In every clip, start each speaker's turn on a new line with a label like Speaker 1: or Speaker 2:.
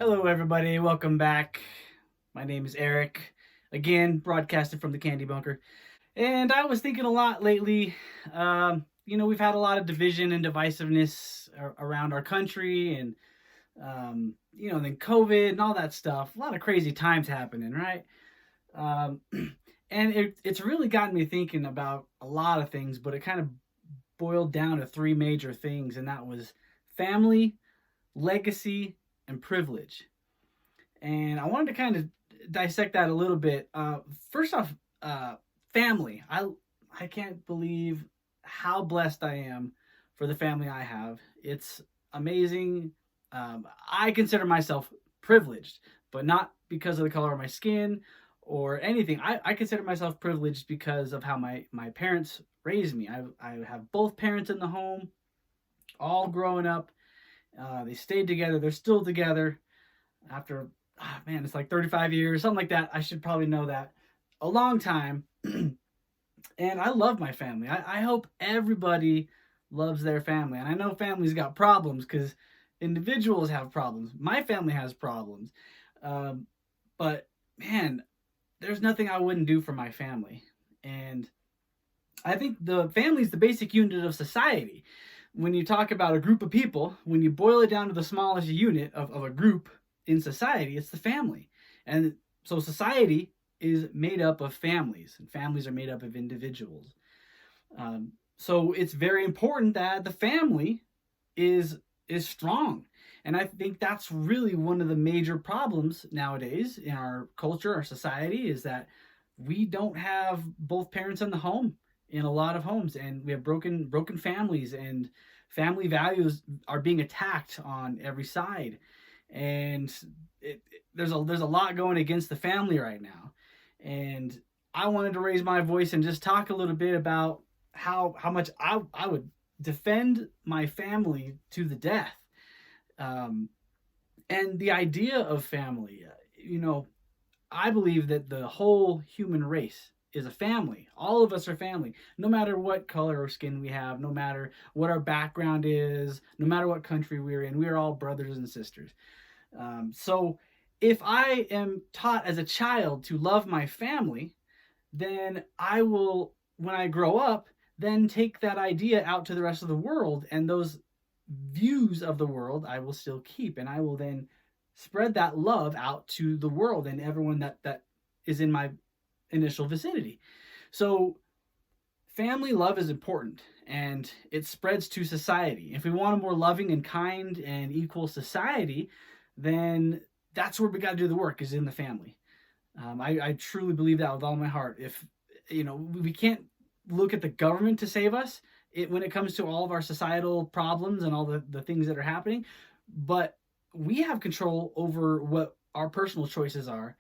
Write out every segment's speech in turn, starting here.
Speaker 1: Hello, everybody. Welcome back. My name is Eric, again, broadcasted from the Candy Bunker. And I was thinking a lot lately. We've had a lot of division and divisiveness around our country, and then COVID and all that stuff. A lot of crazy times happening, right? Um, and it's really gotten me thinking about a lot of things, but it kind of boiled down to three major things, and that was family, legacy, and privilege. And I wanted to kind of dissect that a little bit. First off, family. I can't believe how blessed I am for the family I have. It's amazing. I consider myself privileged, but not because of the color of my skin or anything. I consider myself privileged because of how my parents raised me. I have both parents in the home, all growing up. They stayed together. They're still together after, it's like 35 years, something like that. I should probably know that. A long time. And I love my family. I hope everybody loves their family. And I know families got problems because individuals have problems. My family has problems. Um, but man, there's nothing I wouldn't do for my family. And I think the family is the basic unit of society. When you talk about a group of people, when you boil it down to the smallest unit of a group in society, it's the family. And so society is made up of families, and families are made up of individuals. So it's very important that the family is strong. And I think that's really one of the major problems nowadays in our culture, our society, is that we don't have both parents in the home in a lot of homes, and we have broken families, and family values are being attacked on every side. And there's a lot going against the family right now. And I wanted to raise my voice and just talk a little bit about how much I would defend my family to the death. Um, and the idea of family, I believe that the whole human race is a family. All of us are family, no matter what color or skin we have, no matter what our background is, no matter what country we're in. We're all brothers and sisters. So if I am taught as a child to love my family, then I will, when I grow up, then take that idea out to the rest of the world, and those views of the world I will still keep, and I will then spread that love out to the world and everyone that is in my initial vicinity. So family love is important, and it spreads to society. If we want a more loving and kind and equal society, then that's where we got to do the work, is in the family. I truly believe that with all my heart. If we can't look at the government to save us when it comes to all of our societal problems and all the things that are happening, but we have control over what our personal choices are,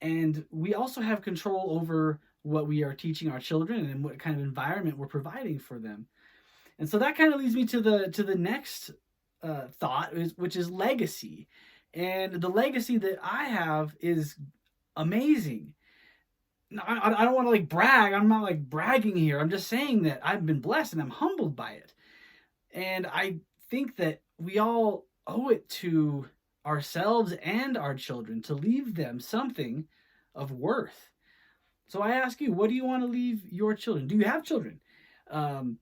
Speaker 1: and we also have control over what we are teaching our children and what kind of environment we're providing for them. And so that kind of leads me to the next thought, which is legacy. And the legacy that I have is amazing. I don't want to brag. I'm not bragging here. I'm just saying that I've been blessed and I'm humbled by it. And I think that we all owe it to ourselves and our children to leave them something of worth. So I ask you, what do you want to leave your children? Do you have children? Um,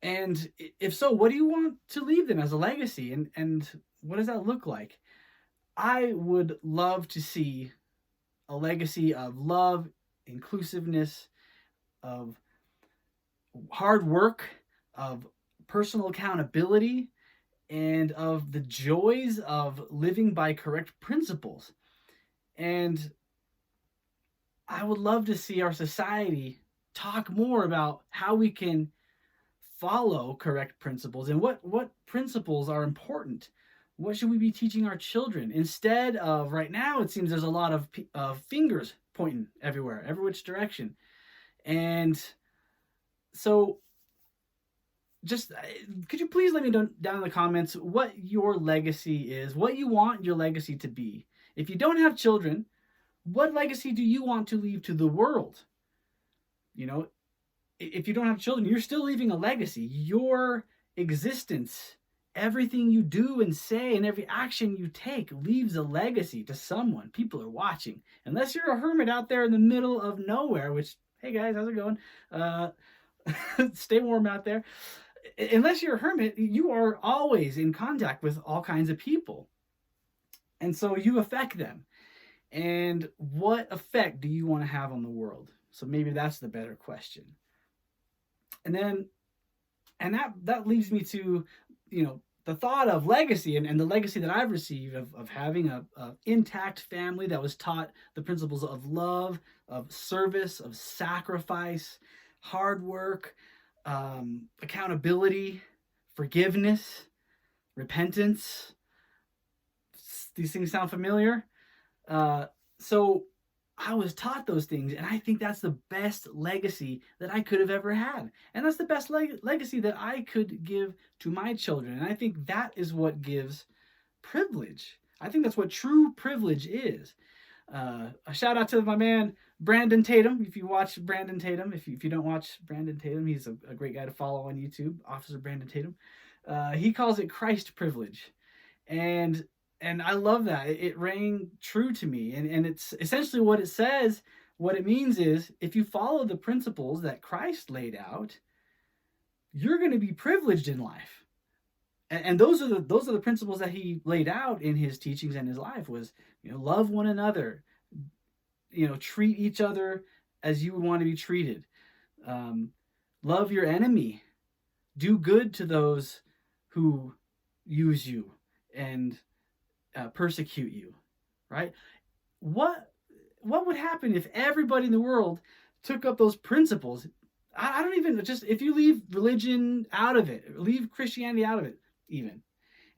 Speaker 1: and if so, what do you want to leave them as a legacy? And what does that look like? I would love to see a legacy of love, inclusiveness, of hard work, of personal accountability, and of the joys of living by correct principles. And I would love to see our society talk more about how we can follow correct principles and what principles are important. What should we be teaching our children instead of, right now it seems there's a lot of fingers pointing everywhere, every which direction. And so just could you please let me down in the comments what your legacy is, what you want your legacy to be? If you don't have children, what legacy do you want to leave to the world? If you don't have children, you're still leaving a legacy. Your existence everything you do and say and every action you take leaves a legacy to someone. People are watching. Unless you're a hermit out there in the middle of nowhere, which, hey guys, how's it going? Stay warm out there. Unless you're a hermit, you are always in contact with all kinds of people. And so you affect them. And what effect do you want to have on the world? So maybe that's the better question. And that leads me to, the thought of legacy and the legacy that I've received of having a intact family that was taught the principles of love, of service, of sacrifice, hard work, accountability, forgiveness, repentance. These things sound familiar? So I was taught those things, and I think that's the best legacy that I could have ever had. And that's the best legacy that I could give to my children. And I think that is what gives privilege. I think that's what true privilege is. A shout out to my man, Brandon Tatum. If you watch Brandon Tatum, if you don't watch Brandon Tatum, he's a great guy to follow on YouTube, Officer Brandon Tatum. He calls it Christ privilege. And I love that. It rang true to me. And it's essentially what it says. What it means is if you follow the principles that Christ laid out, you're going to be privileged in life. And those are the principles that he laid out in his teachings and his life was, love one another, treat each other as you would want to be treated. Love your enemy. Do good to those who use you and persecute you, right? What would happen if everybody in the world took up those principles? I don't even, just if you leave religion out of it, leave Christianity out of it even,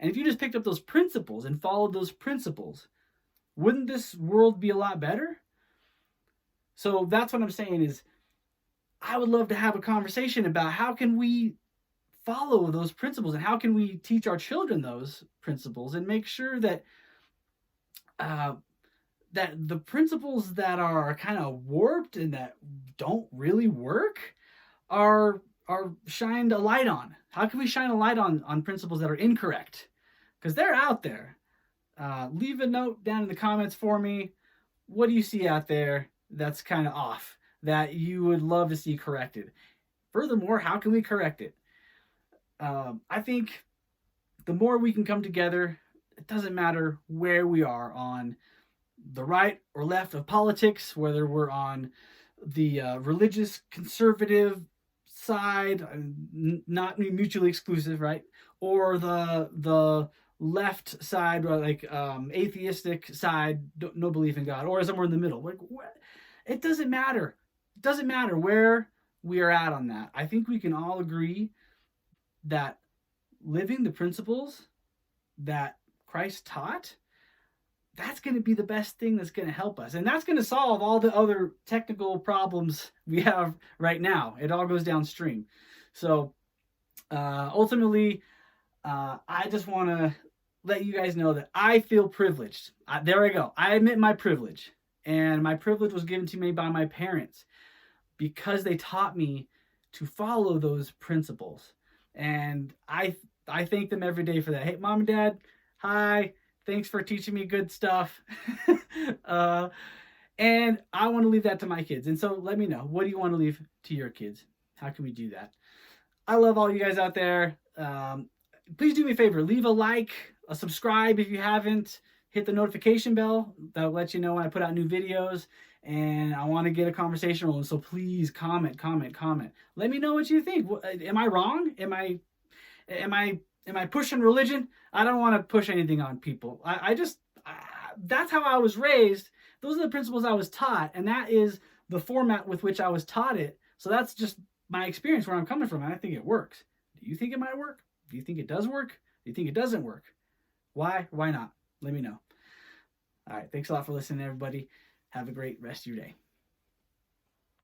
Speaker 1: and if you just picked up those principles and followed those principles, wouldn't this world be a lot better? So that's what I'm saying is I would love to have a conversation about how can we follow those principles and how can we teach our children those principles and make sure that that the principles that are kind of warped and that don't really work are shined a light on. How can we shine a light on principles that are incorrect? Because they're out there. Leave a note down in the comments for me. What do you see out there that's kind of off that you would love to see corrected? Furthermore, how can we correct it? I think the more we can come together, it doesn't matter where we are on the right or left of politics, whether we're on the religious conservative side, not mutually exclusive, right? Or the left side, or like atheistic side, no belief in God, or somewhere in the middle. Like, it doesn't matter. It doesn't matter where we are at on that. I think we can all agree that living the principles that Christ taught, that's going to be the best thing that's going to help us. And that's going to solve all the other technical problems we have right now. It all goes downstream. So ultimately, I just want to let you guys know that I feel privileged. There I go. I admit my privilege. And my privilege was given to me by my parents because they taught me to follow those principles. And I thank them every day for that. Hey, Mom and Dad, hi. Thanks for teaching me good stuff. And I want to leave that to my kids. And so let me know, what do you want to leave to your kids? How can we do that? I love all you guys out there. Please do me a favor. Leave a like, a subscribe if you haven't. Hit the notification bell. That'll let you know when I put out new videos. And I want to get a conversation rolling. So please comment. Let me know what you think. Am I wrong? Am I pushing religion? I don't want to push anything on people. That's how I was raised. Those are the principles I was taught. And that is the format with which I was taught it. So that's just my experience where I'm coming from. And I think it works. Do you think it might work? Do you think it does work? Do you think it doesn't work? Why? Why not? Let me know. All right. Thanks a lot for listening, everybody. Have a great rest of your day.